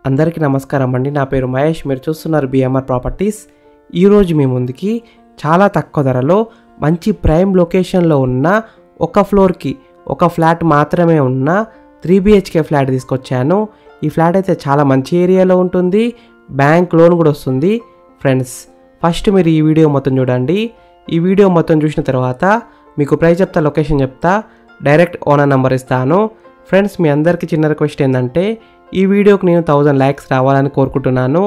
అందరికీ నమస్కారం అండి. నా పేరు మహేష్. మీరు చూస్తున్నారు బిఎంఆర్ ప్రాపర్టీస్. ఈరోజు మీ ముందుకి చాలా తక్కువ ధరలో మంచి ప్రైమ్ లొకేషన్లో ఉన్న ఒక ఫ్లోర్కి ఒక ఫ్లాట్ మాత్రమే ఉన్న 3 BHK ఫ్లాట్ తీసుకొచ్చాను. ఈ ఫ్లాట్ అయితే చాలా మంచి ఏరియాలో ఉంటుంది. బ్యాంక్ లోన్ కూడా వస్తుంది. ఫ్రెండ్స్, ఫస్ట్ మీరు ఈ వీడియో మొత్తం చూడండి. ఈ వీడియో మొత్తం చూసిన తర్వాత మీకు ప్రైస్ చెప్తా, లొకేషన్ చెప్తా, డైరెక్ట్ ఓనర్ నెంబర్ ఇస్తాను. ఫ్రెండ్స్, మీ అందరికీ చిన్న రిక్వెస్ట్ ఏంటంటే ఈ వీడియోకి నేను 1000 లైక్స్ రావాలని కోరుకుంటున్నాను.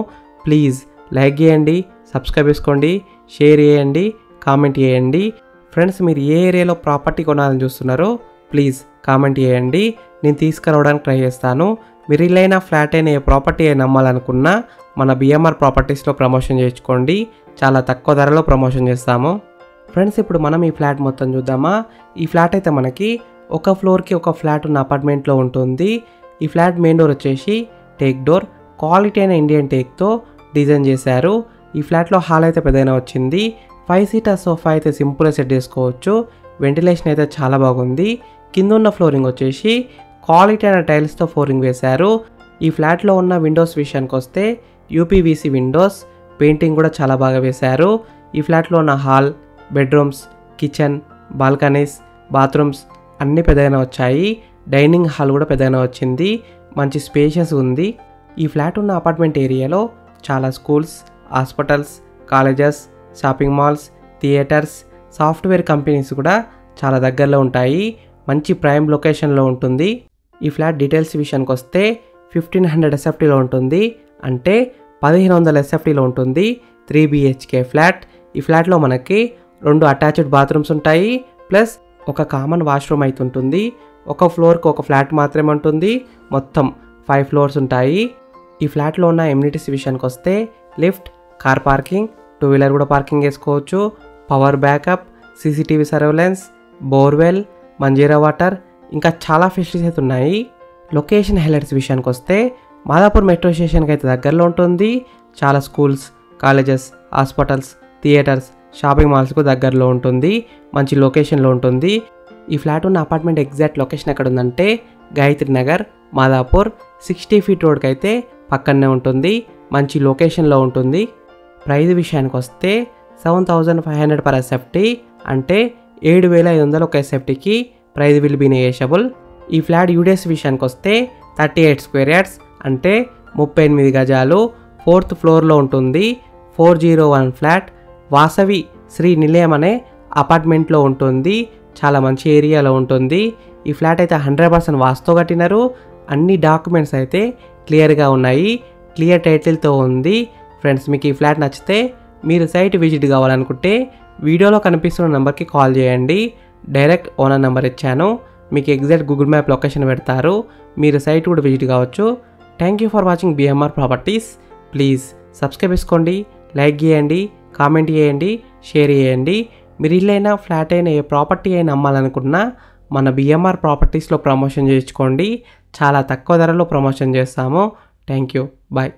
ప్లీజ్ లైక్ చేయండి, సబ్స్క్రైబ్ చేసుకోండి, షేర్ చేయండి, కామెంట్ చేయండి. ఫ్రెండ్స్, మీరు ఏ ఏరియాలో ప్రాపర్టీ కొనాలని చూస్తున్నారో ప్లీజ్ కామెంట్ చేయండి. నేను తీసుకురావడానికి ట్రై చేస్తాను. మీరు ఇల్లైనా ఫ్లాట్ అయినా ఏ ప్రాపర్టీ అయినా అమ్మాలనుకున్నా మన బిఎంఆర్ ప్రాపర్టీస్లో ప్రమోషన్ చేయించుకోండి. చాలా తక్కువ ధరలో ప్రమోషన్ చేస్తాము. ఫ్రెండ్స్, ఇప్పుడు మనం ఈ ఫ్లాట్ మొత్తం చూద్దామా. ఈ ఫ్లాట్ అయితే మనకి ఒక ఫ్లోర్కి ఒక ఫ్లాట్ ఉన్న అపార్ట్మెంట్లో ఉంటుంది. ఈ ఫ్లాట్ మెయిన్ డోర్ వచ్చేసి టేక్ డోర్, క్వాలిటీ అయిన ఇండియన్ టేక్తో డిజైన్ చేశారు. ఈ ఫ్లాట్లో హాల్ అయితే పెద్దగా వచ్చింది. 5 సీటర్ సోఫా అయితే సింపుల్గా సెట్ చేసుకోవచ్చు. వెంటిలేషన్ అయితే చాలా బాగుంది. కింద ఉన్న ఫ్లోరింగ్ వచ్చేసి క్వాలిటీ అయిన టైల్స్తో ఫ్లోరింగ్ వేశారు. ఈ ఫ్లాట్లో ఉన్న విండోస్ విషయానికి వస్తే UPVC విండోస్, పెయింటింగ్ కూడా చాలా బాగా వేశారు. ఈ ఫ్లాట్లో ఉన్న hall, bedrooms, kitchen, balconies, bathrooms అన్నీ పెద్దగానే వచ్చాయి. డైనింగ్ హాల్ కూడా పెద్దగానే వచ్చింది. మంచి స్పేషియస్ ఉంది. ఈ ఫ్లాట్ ఉన్న అపార్ట్మెంట్ ఏరియాలో చాలా schools, hospitals, colleges, shopping malls, theatres, software companies కూడా చాలా దగ్గరలో ఉంటాయి. మంచి ప్రైమ్ లొకేషన్లో ఉంటుంది. ఈ ఫ్లాట్ డీటెయిల్స్ విషయానికి వస్తే 1500 SFTలో ఉంటుంది, అంటే 1500 SFTలో ఉంటుంది. 3 BHK ఫ్లాట్. ఈ ఫ్లాట్లో మనకి 2 అటాచ్డ్ బాత్రూమ్స్ ఉంటాయి, ప్లస్ ఒక కామన్ వాష్రూమ్ అయితే ఉంటుంది. ఒక ఫ్లోర్కి ఒక ఫ్లాట్ మాత్రమే ఉంటుంది. మొత్తం 5 ఫ్లోర్స్ ఉంటాయి. ఈ ఫ్లాట్లో ఉన్న ఎమ్యూనిటీస్ విషయానికి వస్తే లిఫ్ట్, కార్ పార్కింగ్, 2 వీలర్ కూడా పార్కింగ్ చేసుకోవచ్చు, power backup, CCTV surveillance, borewell, Manjeera water, ఇంకా చాలా ఫెసిలిటీస్ అయితే ఉన్నాయి. లొకేషన్ హైలైట్స్ విషయానికి వస్తే మాదాపూర్ మెట్రో స్టేషన్కి అయితే దగ్గరలో ఉంటుంది. చాలా schools, colleges, hospitals, theatres, shopping మాల్స్కు దగ్గరలో ఉంటుంది. మంచి లొకేషన్లో ఉంటుంది. ఈ ఫ్లాట్ ఉన్న అపార్ట్మెంట్ ఎగ్జాక్ట్ లొకేషన్ ఎక్కడ ఉందంటే గాయత్రి నగర్, మాదాపూర్ 60 ఫీట్ రోడ్కి అయితే పక్కనే ఉంటుంది. మంచి లొకేషన్లో ఉంటుంది. ప్రైస్ విషయానికి వస్తే 7500 పర్ SFT, అంటే 7500 ఒక SFTకి ప్రైస్ విల్ బీ నెగోషియబుల్. ఈ ఫ్లాట్ యూడిఎస్ విషయానికి వస్తే 38 స్క్వేర్ యార్డ్స్, అంటే 38 గజాలు, 4th ఫ్లోర్లో ఉంటుంది. 401 ఫ్లాట్. వాసవి శ్రీ నిలయం అనే అపార్ట్మెంట్లో ఉంటుంది. చాలా మంచి ఏరియాలో ఉంటుంది. ఈ ఫ్లాట్ అయితే 100% వాస్తుతో కట్టినారు. అన్ని డాక్యుమెంట్స్ అయితే క్లియర్గా ఉన్నాయి. క్లియర్ టైటిల్తో ఉంది. ఫ్రెండ్స్, మీకు ఈ ఫ్లాట్ నచ్చితే మీరు సైట్ విజిట్ కావాలనుకుంటే వీడియోలో కనిపిస్తున్న నెంబర్కి కాల్ చేయండి. డైరెక్ట్ ఓనర్ నెంబర్ ఇచ్చాను. మీకు ఎగ్జాక్ట్ గూగుల్ మ్యాప్ లొకేషన్ పెడతారు. మీరు సైట్ కూడా విజిట్ కావచ్చు. Thank you for watching BMR properties. Please subscribe చేసుకోండి, లైక్ చేయండి, కామెంట్ చేయండి, షేర్ చేయండి. మీరు ఇల్లైనా ఫ్లాట్ అయినా ఏ ప్రాపర్టీ అయినా అమ్మాలనుకున్నా మన బిఎంఆర్ ప్రాపర్టీస్లో ప్రమోషన్ చేయించుకోండి. చాలా తక్కువ ధరలో ప్రమోషన్ చేస్తాము. Thank you. బాయ్.